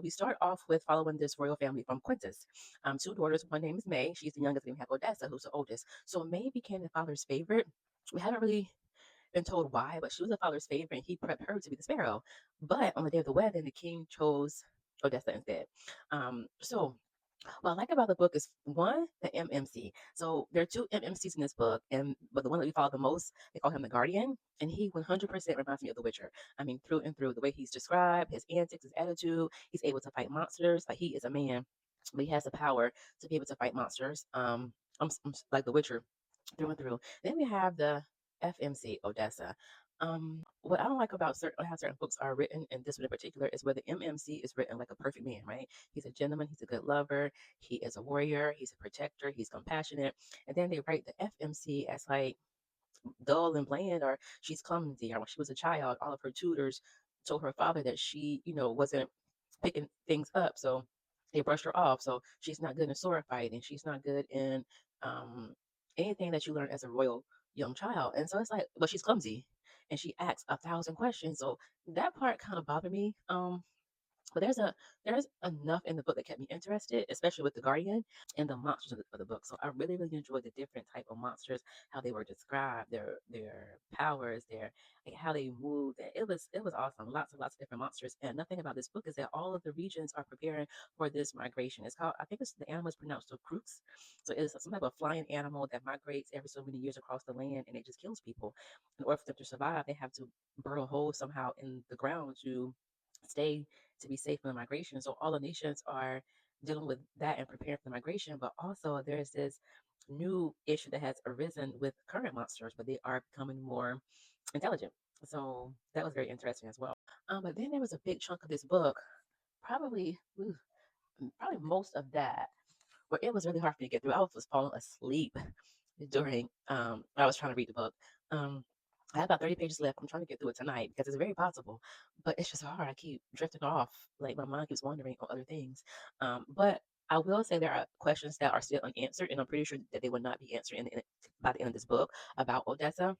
we start off with following this royal family from Quintus. Two daughters. One name is May. She's the youngest, and we have Odessa, who's the oldest. So May became the father's favorite. We haven't really been told why, but she was the father's favorite, and he prepped her to be the sparrow. But on the day of the wedding, the king chose Odessa instead. So what I like about the book is one, the MMC. So there are two MMCs in this book, and but the one that we follow the most, they call him the Guardian, and he 100% reminds me of the Witcher. I mean, through and through, the way he's described, his antics, his attitude, he's able to fight monsters. Like he is a man, but he has the power to be able to fight monsters. Like the Witcher, through and through. Then we have the FMC, Odessa. What I don't like about how certain books are written, and this one in particular, is where the MMC is written like a perfect man, right? He's a gentleman, he's a good lover, he is a warrior, he's a protector, he's compassionate. And then they write the FMC as like dull and bland, or she's clumsy, or when she was a child, all of her tutors told her father that she, wasn't picking things up. So they brushed her off. So she's not good in sword fighting. She's not good in um, anything that you learn as a royal young child. And so it's like, well, she's clumsy and she asks 1,000 questions. So that part kind of bothered me. But there's enough in the book that kept me interested, especially with the Guardian and the monsters of the book. So I really, really enjoyed the different type of monsters, how they were described, their powers, their like how they moved. It was awesome. Lots and lots of different monsters. And nothing about this book is that all of the regions are preparing for this migration. It's called, I think it's the animal is pronounced a crux. So it's some type of flying animal that migrates every so many years across the land, and it just kills people. In order for them to survive, they have to burrow holes somehow in the ground stay to be safe from the migration. So all the nations are dealing with that and preparing for the migration. But also there's this new issue that has arisen with current monsters, but they are becoming more intelligent. So that was very interesting as well. But then there was a big chunk of this book, probably probably most of that, where it was really hard for me to get through. I was falling asleep during I was trying to read the book. Um, I have about 30 pages left. I'm trying to get through it tonight because it's very possible, but it's just hard. I keep drifting off. Like my mind keeps wandering on other things. But I will say there are questions that are still unanswered, and I'm pretty sure that they will not be answered by the end of this book about Odessa.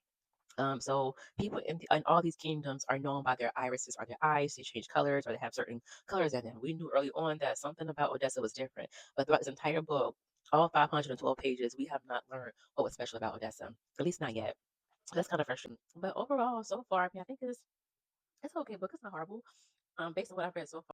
So people in all these kingdoms are known by their irises or their eyes. They change colors or they have certain colors in them. We knew early on that something about Odessa was different, but throughout this entire book, all 512 pages, we have not learned what was special about Odessa. At least not yet. That's kind of frustrating. But overall, so far, I mean, I think it's okay book. It's not horrible. Based on what I've read so far.